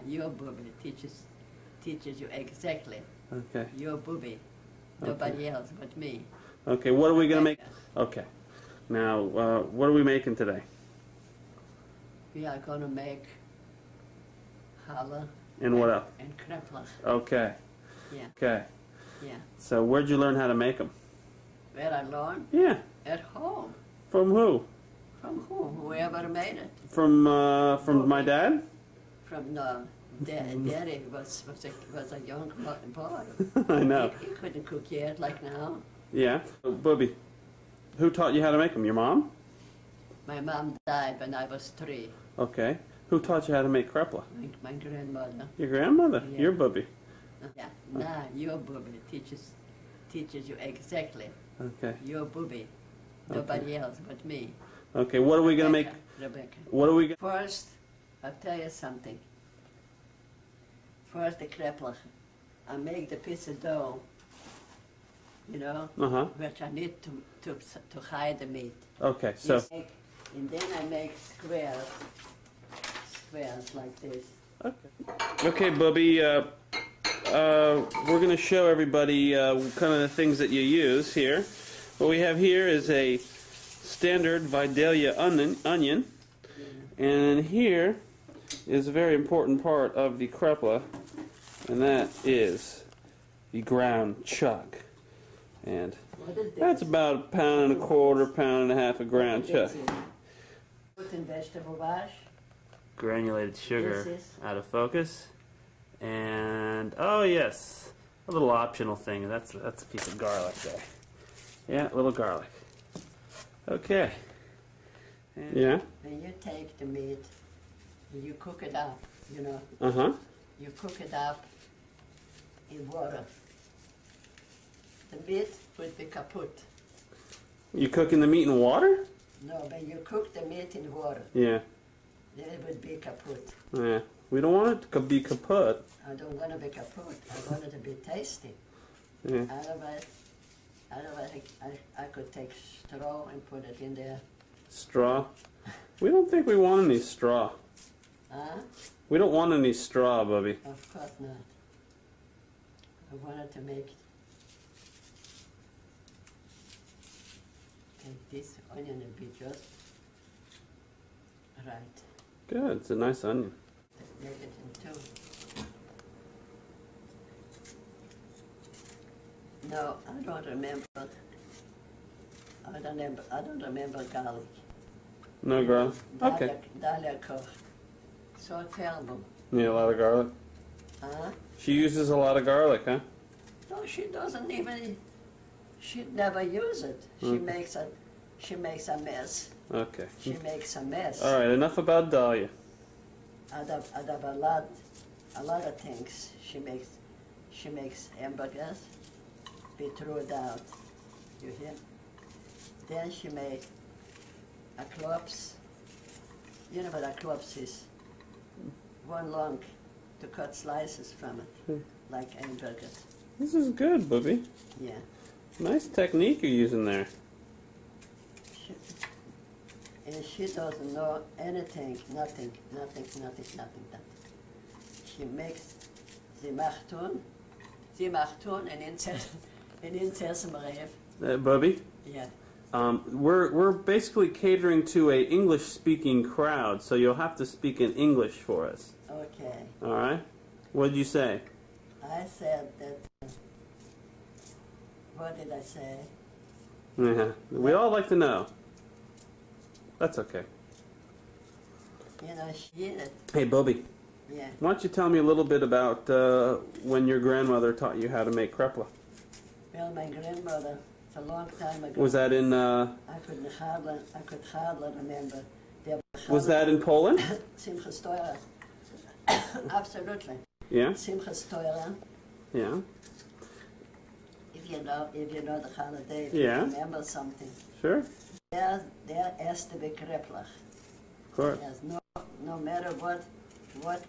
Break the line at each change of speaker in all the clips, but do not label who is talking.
Your Bubie teaches you exactly.
Okay.
Your Bubie. Nobody else but me.
Okay, what are we going to make? Okay. Now, what are we making today?
We are going to make challah.
And what else?
And Kreplach.
Okay.
Yeah.
Okay.
Yeah.
So where'd you learn how to make them?
Where I learned?
Yeah.
At home.
From who?
From who? Whoever made it.
From my dad?
From Daddy was a young boy.
I know.
He couldn't cook yet like now.
Yeah. Bubie, who taught you how to make them? Your mom?
My mom died when I was 3.
Okay. Who taught you how to make kreplach?
My grandmother.
Your grandmother?
Yeah.
Your Bubie?
Yeah. Now your Bubie teaches you exactly.
Okay.
Your Bubie. Nobody else but me.
Okay, what are we going to make?
Rebecca.
What are we going to...
First, I'll tell you something. First the kreplach. I make the piece of dough, you know, which I need to hide the meat.
Okay, so...
And then I make squares like this.
Okay, Bubie, we're going to show everybody kind of the things that you use here. What we have here is a standard Vidalia onion, and here is a very important part of the kreplach, and that is the ground chuck. And that's about 1.25 pounds, 1.5 pounds of ground chuck.
Put in vegetable wash.
Granulated sugar out of focus. And, oh yes, a little optional thing. That's a piece of garlic there. Yeah, a little garlic. Okay. And yeah?
When you take the meat, and you cook it up, you know. You cook it up in water. The meat would be kaput.
You cooking the meat in water?
No, when you cook the meat in water.
Yeah.
Then it would be kaput.
Yeah. We don't want it to be kaput.
I don't want it to be kaput. I want it to be tasty.
Yeah.
Otherwise I could take straw and put it in there.
Straw? We don't think we want any straw.
Huh?
We don't want any straw, Bubie.
Of course not. I wanted to make this onion and be just right.
Good, it's a nice onion.
Make it in 2. No, I don't remember. I don't remember garlic.
No garlic? Okay.
Dahlia koch. So terrible.
Yeah, a lot of garlic.
Huh?
She uses a lot of garlic, huh?
No, she doesn't even. She'd never use it. She makes a mess.
Okay.
She makes a mess.
All right, enough about Dahlia.
Out of a lot of things. She makes hamburgers. Be thrown out. You hear? Then she makes a klops. You know what a klops is? One long to cut slices from it, like hamburgers.
This is good, Bubie.
Yeah. Nice
technique you're using there.
And she doesn't know anything, nothing. She makes, sie macht tun, and in Sesame.
Bubie?
Yeah.
We're basically catering to a English-speaking crowd, so you'll have to speak in English for us.
Okay.
All right. What did you say?
I said that. What did I say?
Yeah. We all like to know. That's okay.
You know, she did it.
Hey, Bubie.
Yeah.
Why don't you tell me a little bit about when your grandmother taught you how to make kreplach?
Well, my grandmother, it's a long time ago.
Was that in?
I could hardly remember.
Was that in Poland?
Simchas Torah. Absolutely.
Yeah.
Simchas Torah.
Yeah.
if you know the holiday, if
Yeah.
you remember something.
Sure.
There has to be Kreplach.
Of course.
Yes, no matter what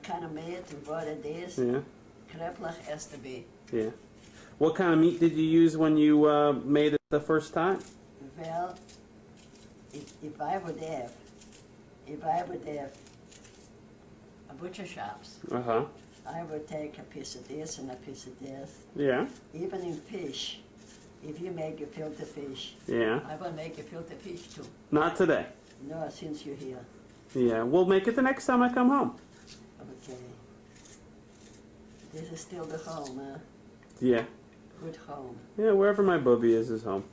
kind of meat and what it is,
Yeah.
Kreplach has to be.
Yeah. What kind of meat did you use when you made it the first time?
Well, if I would have a butcher shops,
Uh-huh.
I would take a piece of this and a piece of this.
Yeah.
Even in fish, if you make a filter fish,
Yeah.
I will make a filter fish too.
Not today.
No, since you're here.
Yeah. We'll make it the next time I come home.
Okay. This is still the home, huh?
Yeah.
Good home.
Yeah, wherever my Bubie is home.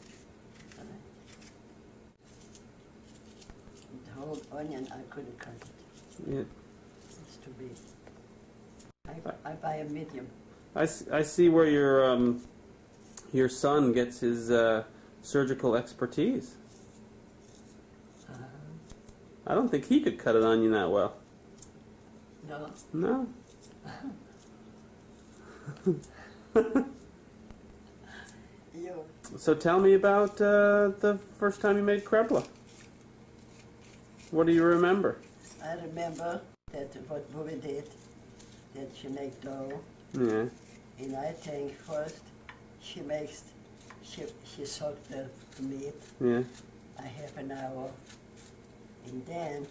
The whole onion, I couldn't cut it.
Yeah.
It's too big. I buy a medium.
I see where your son gets his surgical expertise. I don't think he could cut an onion that well.
No.
No.
You.
So tell me about the first time you made Kreplach. What do you remember?
I remember that what Bubie did, that she make dough,
Yeah.
and I think first she soaked the meat
Yeah.
a half an hour, and then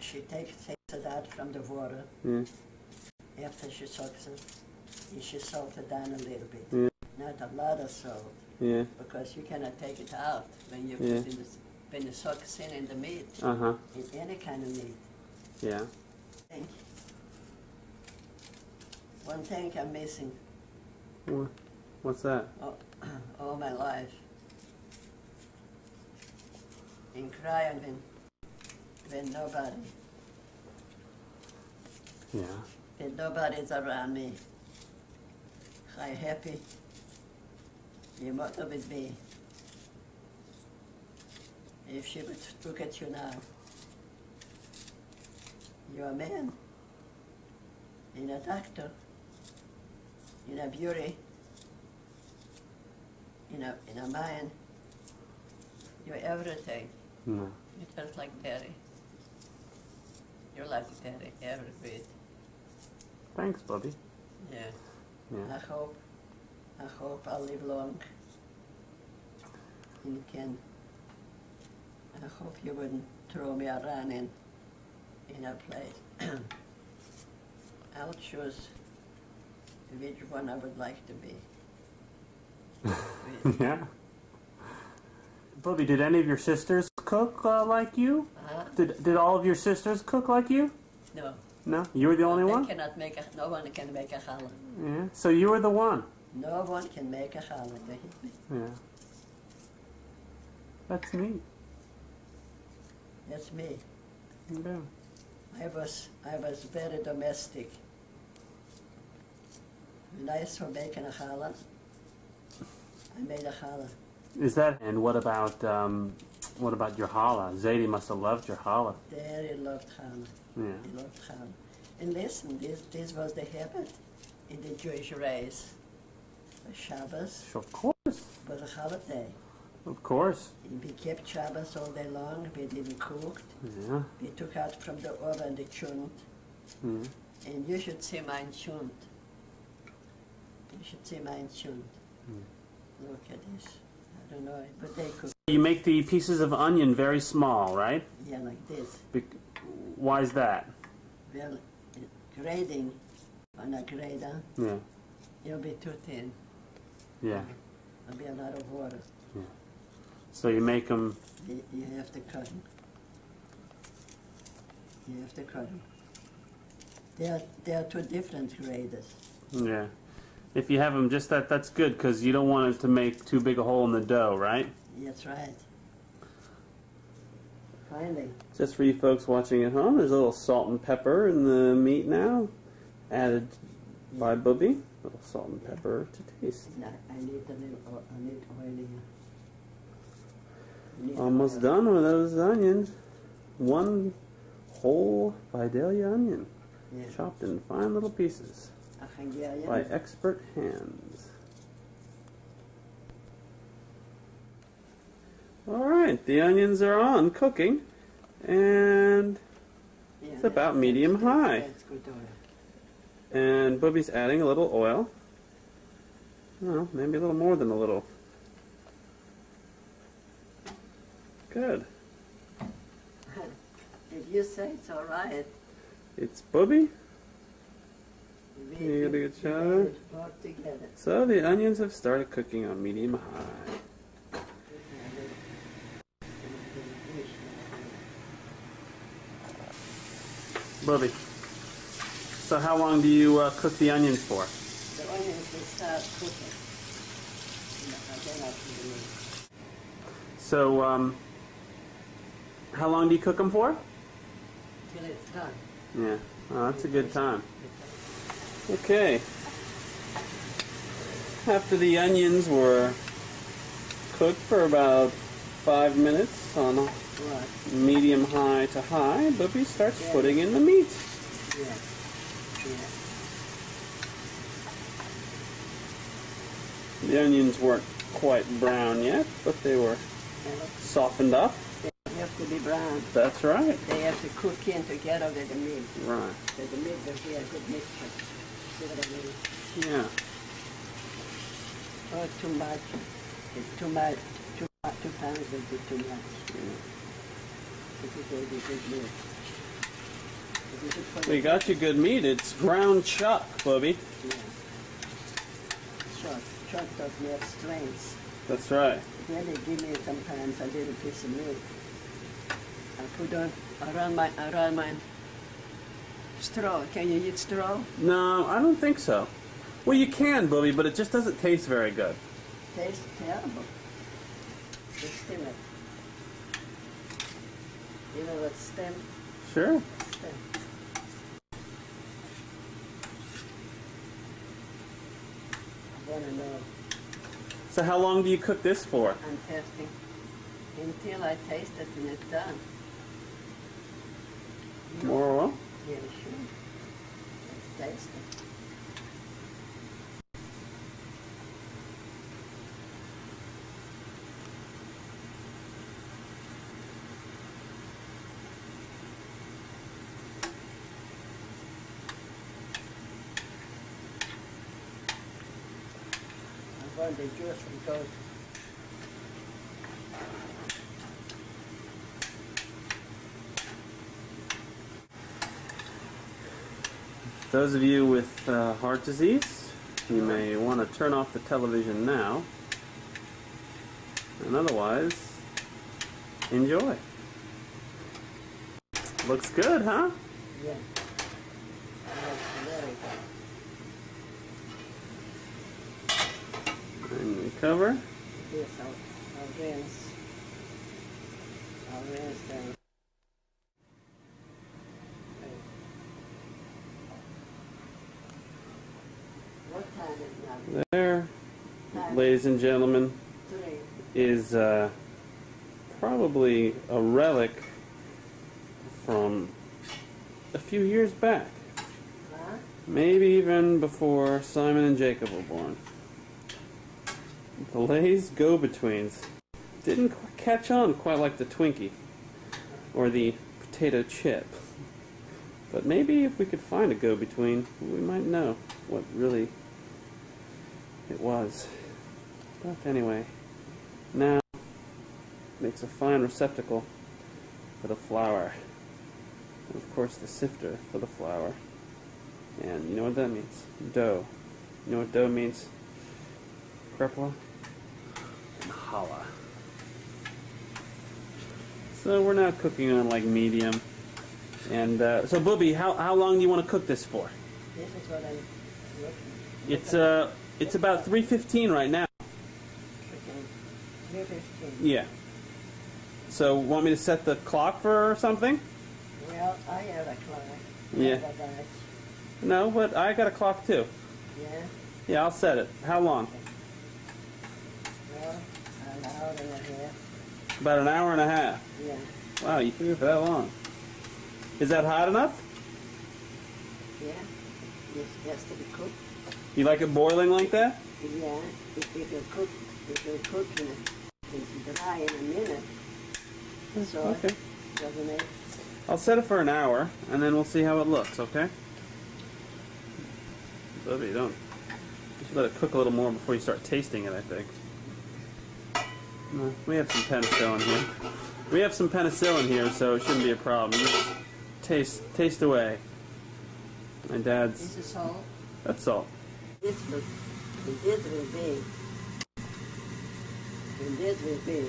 she takes it out from the water
Yeah.
after she soaks it, and she salts it down a little bit.
Yeah.
Not a lot of salt,
Yeah.
because you cannot take it out when you
Yeah.
put when you soak it in the meat,
Uh-huh.
in any kind of meat.
Yeah.
One thing I'm missing
What's that?
all my life. In crying when nobody's around me. I'm happy. Your mother with me. If she would look at you now, you're a man, you're a doctor, you're a beauty, you're a mind, you're everything.
No.
You're just like Daddy. You're like Daddy, every bit.
Thanks, Bubie.
Yeah.
Yeah.
I hope I'll live long. I hope you wouldn't throw me around in a place. I'll choose which one I would like to be.
Yeah. Bubie, did any of your sisters cook like you? Did all of your sisters cook like you?
No.
No? You were the only one?
No one can make a challah.
Yeah. So you were the one?
No one can make a challah.
Yeah. That's neat.
That's me.
Yeah.
I was very domestic. When I saw making a challah, I made a challah.
Is that, and what about your challah? Zadie must have loved your challah.
Daddy loved challah.
Yeah.
He loved challah. And listen, this was the habit in the Jewish race. The Shabbos
Of course.
was a holiday.
Of course.
And we kept Shabbos all day long. We didn't cook.
Yeah.
We took out from the oven the chunt.
Yeah.
And you should see my chunt. You should see my chunt. Look at this. I don't know, but they cook.
You make the pieces of onion very small, right?
Yeah, like this.
Why is that?
Well, grading on a grader,
Yeah.
it'll be too thin.
Yeah.
There'll be a lot of water.
So you make them.
You have to cut them. You have to cut them. They are two different graders.
Yeah. If you have them just that's good because you don't want it to make too big a hole in the dough, right?
That's right. Finally.
Just for you folks watching at home, there's a little salt and pepper in the meat now, added by Bubie. A little salt and pepper to taste.
I need a little. I need oil here. I need
Almost
oil.
done with those onions. One whole Vidalia onion,
Yeah.
chopped in fine little pieces.
A Hungarian.
by expert hands. All right, the onions are on cooking, and
Yeah,
it's about medium high.
That's good oil.
And Bubie's adding a little oil. Well, maybe a little more than a little. Good.
Did you say it's all right?
It's Bubie.
We
You get a good
we
shot?
made it all together.
So the onions have started cooking on medium high. Bubie, so how long do you cook the onions for?
The onions will start cooking. Then I put them in.
So, how long do you cook them for?
Till it's done.
Yeah, oh, that's a good time. Okay. After the onions were cooked for about 5 minutes on
Right.
medium high to high, Bubie starts
Yeah.
putting in the meat.
Yeah. Yeah.
The onions weren't quite brown yet, but they were
And
softened up.
they have to be brown.
That's right.
They have to cook in together with the meat.
Right.
So the meat will be a good mixture. See what I mean?
Yeah.
Oh, too much. It's too much. Two pounds will be too much. This is really good meat. This is good for
We
the-
got you good meat. It's ground chuck, Bubie.
Yeah. Chuck does me have strength.
That's right.
Then they give me sometimes a little piece of meat. I put on around my straw. Can you eat straw?
No, I don't think so. Well, you can, Bubie, but it just doesn't taste very good.
Tastes terrible. The stem it. You know what stem?
Sure.
Stem. I want to know.
So how long do you cook this for?
I'm testing until I taste it and it's done.
More oil?
Yeah, sure. Let's taste it. I want the juice because
Those of you with heart disease, you may want to turn off the television now. And otherwise, enjoy. Looks good, huh?
yeah. That's very good.
And we cover.
Yes, I'll rinse. I'll rinse them. What time is it
There,
now? Time
ladies and gentlemen,
3.
is probably a relic from a few years back.
Huh?
Maybe even before Simon and Jacob were born. The Lay's Go-Betweens didn't catch on quite like the Twinkie or the potato chip. But maybe if we could find a go-between, we might know what really it was. But anyway, now makes a fine receptacle for the flour. And of course the sifter for the flour. And you know what that means? Dough. You know what dough means? Kreplach and challah. So we're now cooking on like medium. And so Bubie, how long do you want to cook this for?
This is what I'm looking.
It's about 3:15 right now.
Cooking. 3:15.
Yeah. So want me to set the clock for something?
Well, I have a clock.
Yeah.
I have a watch.
No, but I got a clock too.
Yeah.
Yeah, I'll set it. How long?
Well, an hour and a half.
About an hour and a half.
Yeah.
Wow, you cook it for that long. Is that hot enough?
Yeah. It has to be cooked.
You like it boiling like that?
Yeah, if you cook in dry in a minute. So
Okay.
doesn't it?
I'll set it for an hour, and then we'll see how it looks, okay? Bubby, don't. You should let it cook a little more before you start tasting it, I think. No, we have some penicillin here. We have some penicillin here, so it shouldn't be a problem. Just taste away. My dad's...
This is salt.
That's salt.
This will be. And this will be.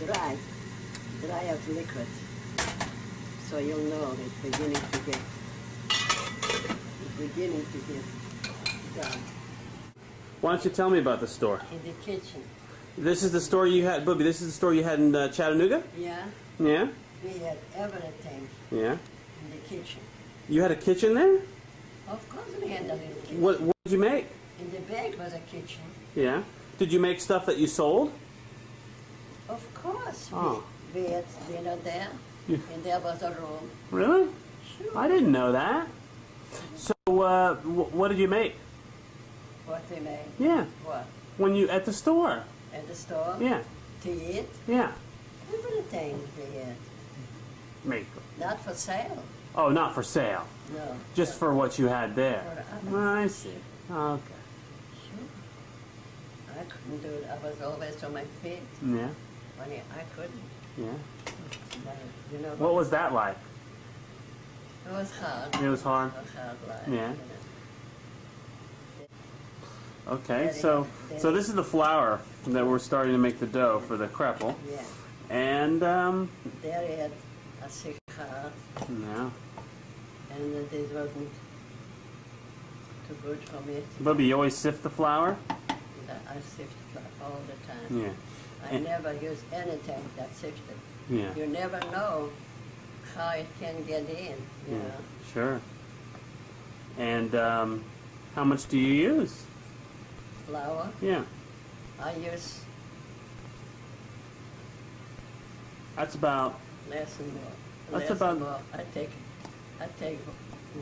Dry as liquid. So you'll know it's beginning to get done.
Why don't you tell me about the store?
In the kitchen.
This is the store you had, Bubie, this is the store you had in Chattanooga?
Yeah.
Yeah?
We had everything
Yeah.
in the kitchen.
You had a kitchen there?
Of course we had a little kitchen.
What did you make?
In the back was a kitchen.
Yeah. Did you make stuff that you sold?
Of course.
Oh.
We had dinner there.
Yeah.
And there was a room.
Really?
Sure.
I didn't know that. So, what did you make?
What we made?
Yeah.
What?
When you at the store?
At the store?
Yeah.
To eat?
Yeah.
Everything we had.
Make.
Not for sale.
Oh, not for sale.
No.
Just for what you had there.
For the other.
I see. Okay.
Sure. I couldn't do it. I was always on my feet.
Yeah.
I couldn't.
Yeah.
But, you know,
What was that like?
it was hard.
It was hard.
It was hard life.
Yeah.
You know.
Okay. So this is the flour that we're starting to make the dough for the kreplach.
Yeah.
And
There he had a sick heart,
yeah.
and this wasn't too good for me.
Bubby, you always sift the flour?
I sift all the time.
Yeah.
I never use anything that sifted.
Yeah.
You never know how it can get in, you know.
Sure. And how much do you use?
Flour,
Yeah.
I use
That's about.
less and more.
That's
Less
about-
and more. I take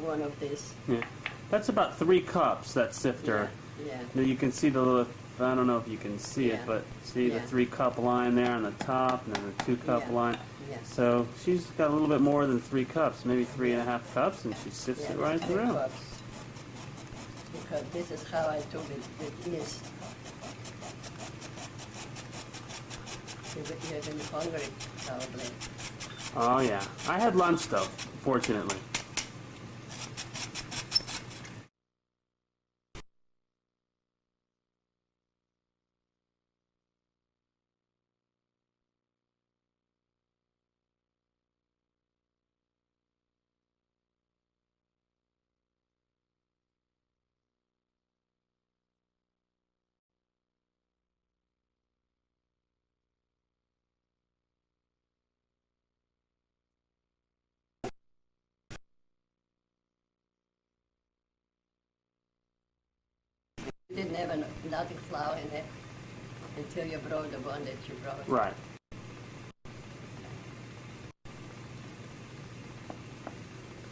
one of these.
Yeah. That's about 3 cups. That sifter.
Yeah.
Now you can see the little. I don't know if you can see it,
Yeah.
but see the
Yeah.
3-cup line there on the top, and then the 2-cup
Yeah.
line.
Yeah.
So she's got a little bit more than 3 cups, maybe 3.5 cups, and she sifts
Yeah,
it right
it's 3
through.
cups. Because this is how I do it with yeast. You've been hungry, probably.
Oh yeah. I had lunch though, fortunately.
You didn't have nothing flour in it until you brought the one that you brought.
Right.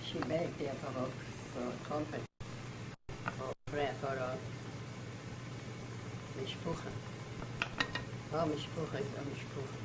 She baked there for a company, for a mishpucha. Oh, mishpucha is a mishpucha.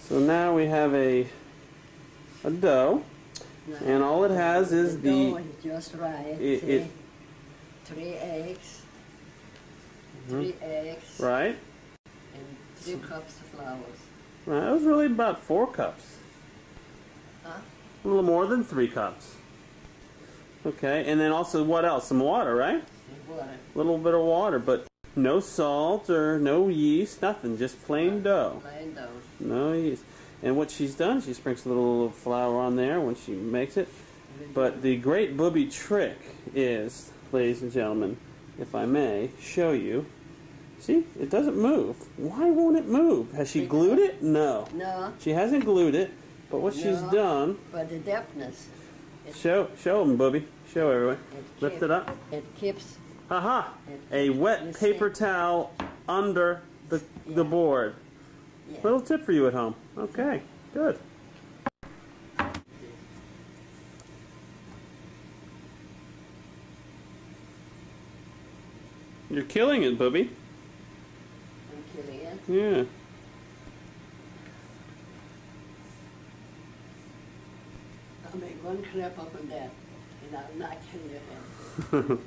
So now we have a dough, and all it has is
the dough
the.
is just right.
It
3 eggs, 3 eggs,
right.
and 3 cups of flour.
Right. It was really about 4 cups.
Huh?
A little more than 3 cups. Okay, and then also what else? Some water, right?
And water.
A little bit of water, but no salt or no yeast, nothing, just plain dough.
Plain dough.
No yeast. And what she's done, she sprinkles a little flour on there when she makes it. But the great Bubie trick is, ladies and gentlemen, if I may show you, see, it doesn't move. Why won't it move? Has she glued it? No.
No.
She hasn't glued it, but what she's done...
But the dampness.
Show them, Bubie. Show everyone. Lift it up.
It keeps...
Aha! A wet paper towel under the board.
Yeah.
Little tip for you at home. Okay, good. You're killing it, Bubie.
I'm killing it.
Yeah.
I'll make one clap up on that, and I'll knock you in your head.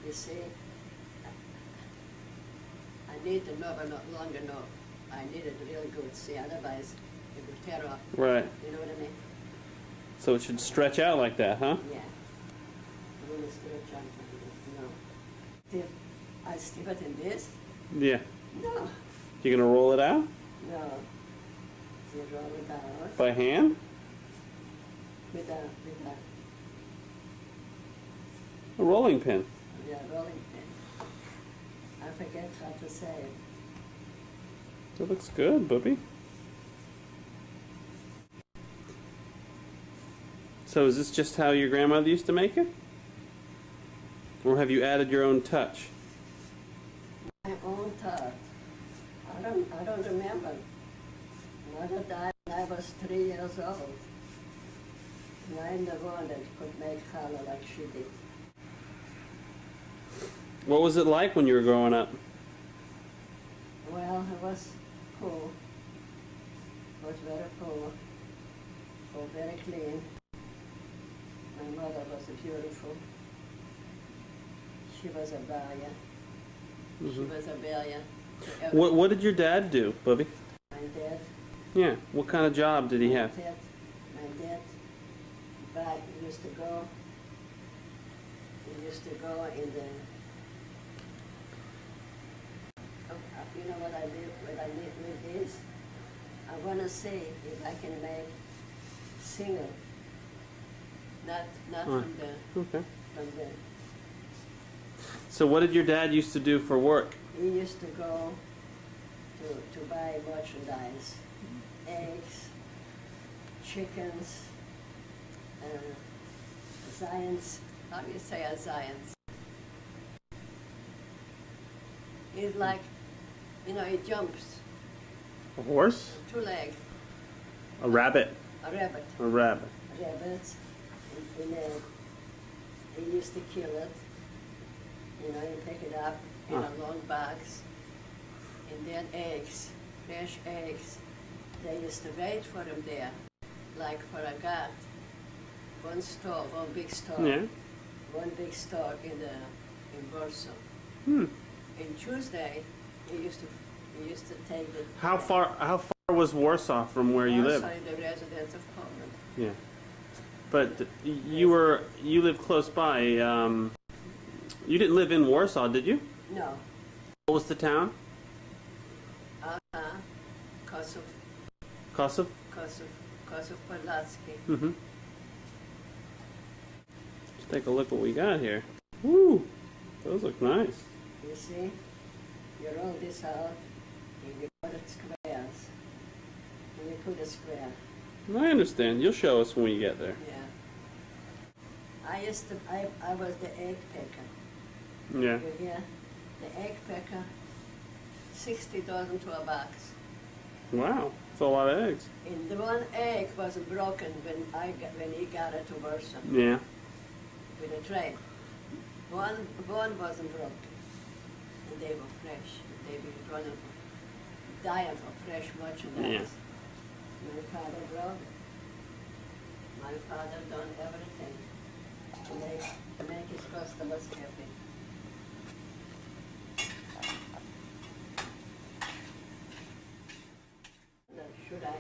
You see, I need the knob not long enough. I need it real good, see, otherwise it will tear off.
Right.
You know what I mean?
So it should stretch out like that, huh?
Yeah. I'm going to stretch out like this. No. I stick it in this?
Yeah.
No.
You're gonna roll it out?
No. You roll it out
By hand?
with a
A rolling pin.
rolling pin. I forget how to say it.
That looks good, Bubie. So is this just how your grandmother used to make it? Or have you added your own touch?
My own touch. I don't remember. Mother died when I was 3 years old. And I'm the one that could make challah like she did.
What was it like when you were growing up?
Well, it was cool. It was very cool. Oh, very clean. My mother was beautiful. She was a barrier. She was a barrier.
What did your dad do, Bubie?
My dad.
Yeah. What kind of job did he have?
My dad, but he used to go in the, you know what I live with is, I want to see if I can make single, not from the,
Okay.
from the,
So what did your dad used to do for work?
he used to go to buy merchandise, eggs, chickens, Zions. How do you say a Zions? He's like, you know, he jumps,
A horse?
2 legs,
A rabbit?
a rabbit,
A rabbit.
rabbits, and he used to kill it. You know, you pick it up in a long box, and then eggs, fresh eggs. They used to wait for them there, like for a guard. One store, one big store.
Yeah.
One big store in Warsaw.
Hmm.
And Tuesday, he used to take it.
How far was Warsaw from where you live?
Warsaw in the residence of Poland.
Yeah. But you live close by. You didn't live in Warsaw, did you?
No.
What was the town?
Kosov.
Kosov?
Kosov Podlaski.
Mm-hmm. Let's take a look what we got here. Woo! Those look nice.
You see? You roll this out, and you put it squares. And you put a square.
I understand. You'll show us when we get there.
Yeah. I was the egg picker.
Yeah.
You hear? The egg picker, 60 dozen to a box.
Wow. That's a lot of eggs.
And the one egg was broken when he got it to Warsaw.
Yeah.
with a tray. One wasn't broke, and they were fresh. They were going to diet for fresh merchandise. My father broke. My father done everything to make his customers happy. Should I?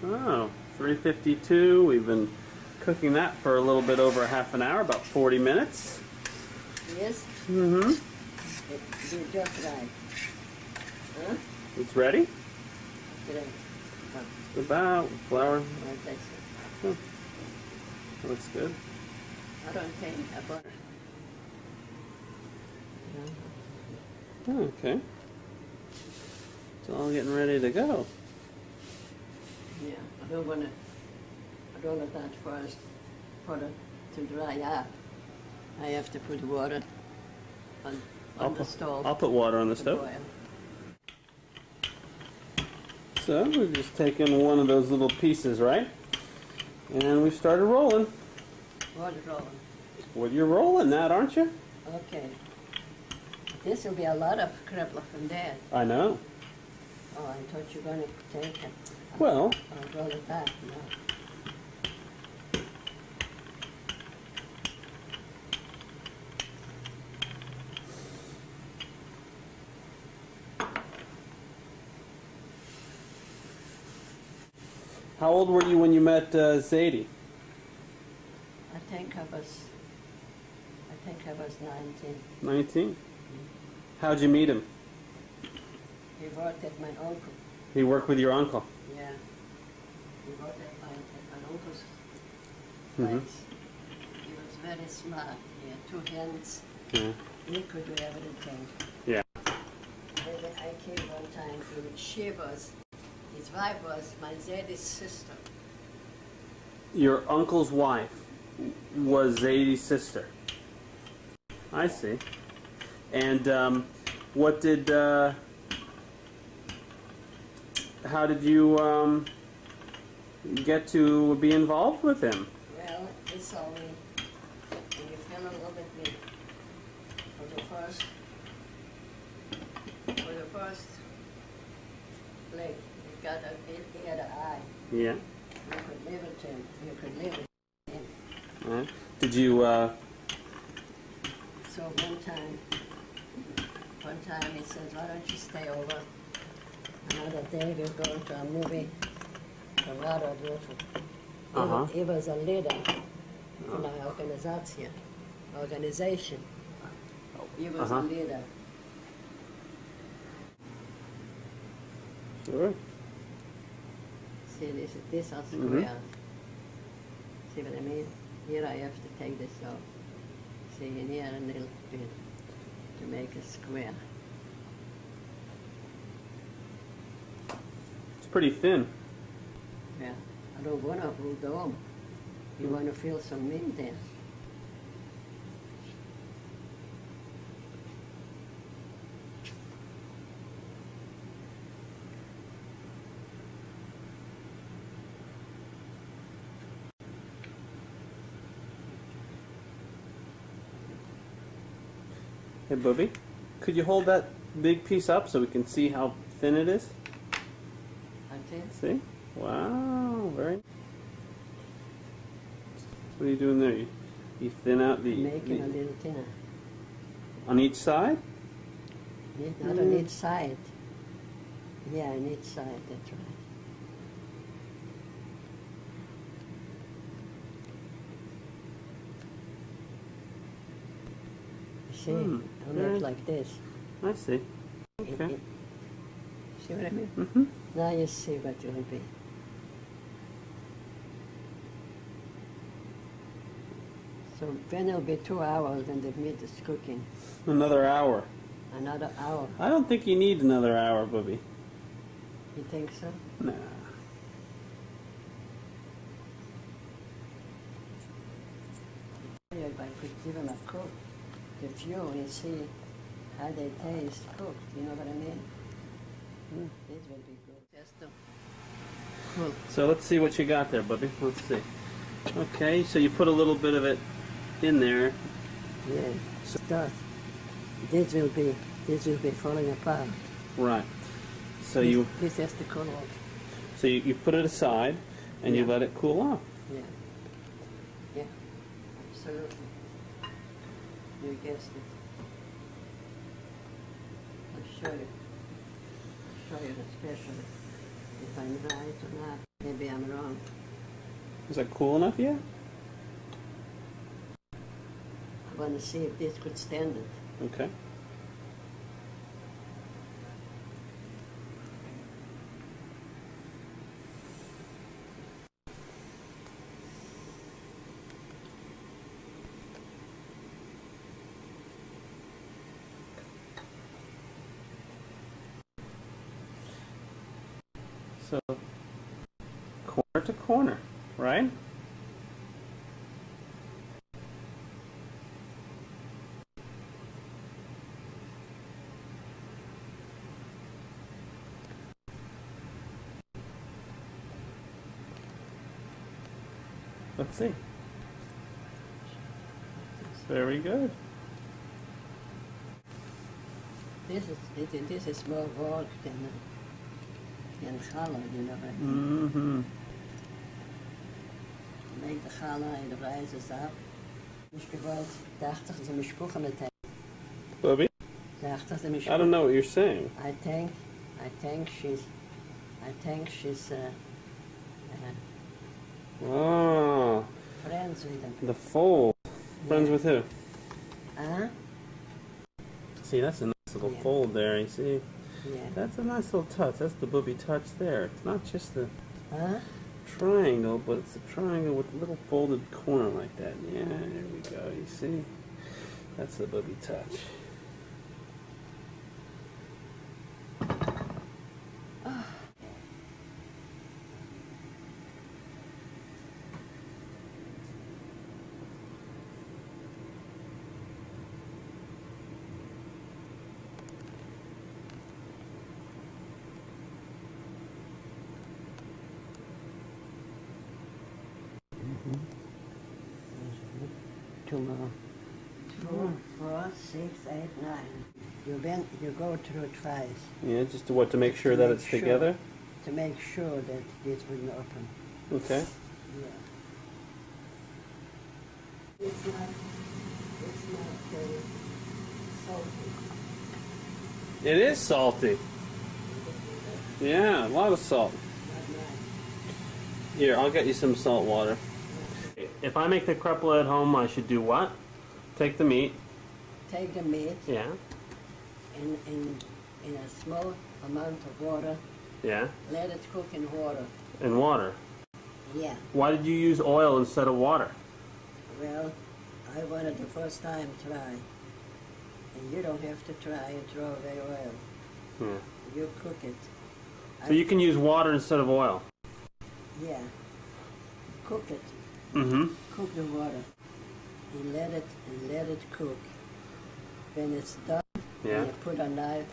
Oh, 3:52. We've been cooking that for a little bit over half an hour, about 40 minutes.
Yes?
Mm-hmm.
It's just right. Huh?
It's ready?
Great.
About flour.
Well, that's it.
Oh, looks good.
I don't think a butter.
Oh, okay. It's all getting ready to go.
Yeah, I don't want that first for it to dry up. I have to put water on the stove.
I'll put water on the
to
stove.
boil.
So we've just taken one of those little pieces, right? And we started rolling.
Water rolling.
Well, you're rolling that, aren't you?
Okay. This will be a lot of Kreplach from there.
I know.
Oh, I thought you were going to take it.
Well,
I'll roll it back. No.
how old were you when you met Zadie?
I think I was 19.
19. How'd you meet him?
He worked at my uncle.
He worked with your uncle.
Yeah. He worked at my uncle's
Mhm.
place. He was very smart. He had two hands.
Yeah.
He could do everything.
Yeah.
I came one time his wife was my Zadie's sister.
Your uncle's wife was Zadie's sister. I see. And what did? How did you get to be involved with him?
Well, it's only when you fell in love with me for the first play. He had an eye.
Yeah.
You could live with him. You could live with him.
Did you?
So one time he says, "Why don't you stay over? Another day we're going to a movie from our daughter." He was a leader in our organization. He was a leader.
Sure.
See, this are squares. See what I mean? Here I have to take this off. See, in here a little bit to make a square.
It's pretty thin.
Yeah. I don't want to hold on. You want to feel some meat there.
Hey, Bubie, could you hold that big piece up so we can see how thin it is?
Okay.
See? Wow, very. What are you doing there? You thin out the.
Making a little thinner.
On each side?
Not on each side. Yeah, on each side, that's right. See, don't look like this.
I see. Okay.
See what I mean?
Mm-hmm.
Now you see what it will be. So then it'll be 2 hours and the meat is cooking.
Another hour.
Another hour.
I don't think you need another hour, Bubie.
You think so?
Nah.
If I could give them a cook, the few, and see how they taste cooked, you know what I mean? This will be good. Just to cook.
So let's see what you got there, Bubie. Let's see. Okay, so you put a little bit of it in there.
Yeah. Start. This will be falling apart.
Right. So
this has to cool off.
So you put it aside and you let it cool off.
Yeah. Yeah. Absolutely. You guessed it. I'll show you. I'll show you especially if I'm right or not. Maybe I'm wrong.
Is that cool enough yet?
I want to see if this could stand it.
Okay. So, corner to corner, right? Let's see. Very good.
This is more work than challah, you know.
Mm-hmm.
Make the challah and the rises up. Ich gewollt, dachte ich, sie mich spuchen mit dem.
Bubie?
Dachte sie mich
I don't know what you're saying.
I think she's
Oh,
friends with him.
the fold. Friends with who?
Huh?
See, that's a nice little
Yeah.
fold there, you see?
Yeah.
That's a nice little touch. That's the Bubie touch there. It's not just the
Huh?
triangle, but it's a triangle with a little folded corner like that. Yeah, there we go. You see? That's the Bubie touch.
Two more. 2, 4, 6, 8, 9. You go through it twice
Yeah, just to make sure that it's together?
to make sure that this will open.
Okay.
Yeah. It's not salty.
It is salty. Yeah, a lot of salt.
Not nice.
Here, I'll get you some salt water. If I make the kreplach at home, I should do what? Take the meat.
Take the meat
Yeah.
in a small amount of water.
Yeah.
Let it cook in water.
And water.
Yeah.
Why did you use oil instead of water?
Well, I wanted the first time try. And you don't have to try and throw away oil.
Yeah.
You cook it.
So you can use water instead of oil.
Yeah. Cook it.
Mm-hmm.
Cook the water. And let it cook. When it's done,
Yeah.
you put a knife,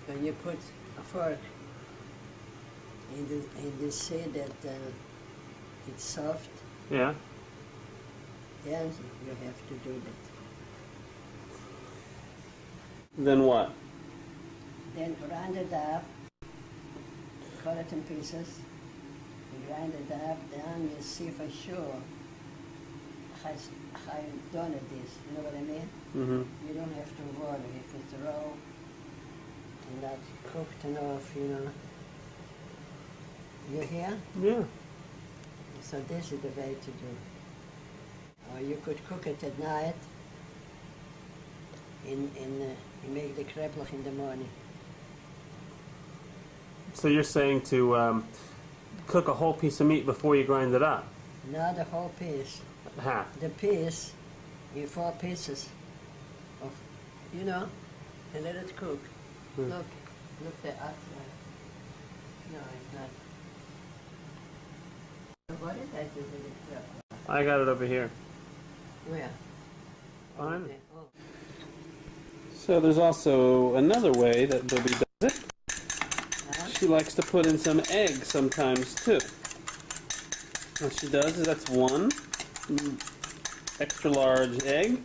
when you put a fork, and you see that it's soft,
Yeah.
then you have to do that.
Then what?
Then grind it up, cut it in pieces, you grind it up, then you see for sure how you've done it this, you know what I mean?
Mm-hmm.
You don't have to worry if it's raw and not cooked enough, you know. You hear?
Yeah.
So this is the way to do. Or you could cook it at night and make the kreplach in the morning.
So you're saying to cook a whole piece of meat before you grind it up?
Not the whole piece.
Half.
The piece in 4 pieces of, you know, and let it cook. Look the outside. No, it's not. What is that you do with kreplach?
I got it over here.
Where?
Fine.
Okay. Oh.
So there's also another way that Bubie does it.
Huh?
She likes to put in some egg sometimes too. What she does is that's 1 extra large egg.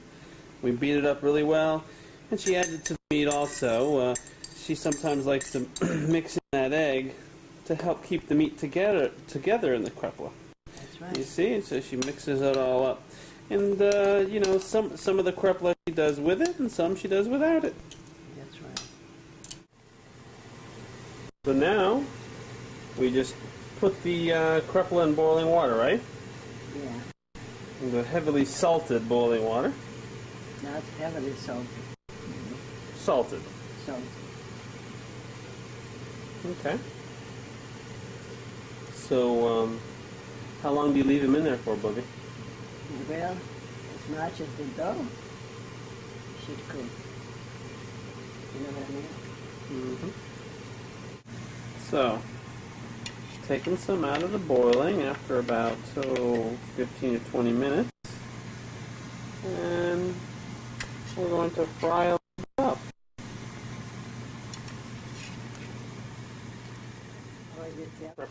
We beat it up really well, and she adds it to the meat also. She sometimes likes to mix in that egg to help keep the meat together in the kreplach.
That's right.
You see, and so she mixes it all up. And you know, some of the kreplach she does with it, and some she does without it.
That's right.
So now we just put the kreplach in boiling water, right?
Yeah.
In the heavily salted boiling water.
Not heavily salted.
Salted.
Salted.
Okay. So, how long do you leave them in there for, Bubie?
Well, as much as the dough should cook. You know what I mean?
Mm-hmm. So, taking some out of the boiling after about 15 or 20 minutes, and we're going to fry them up.
Or you tell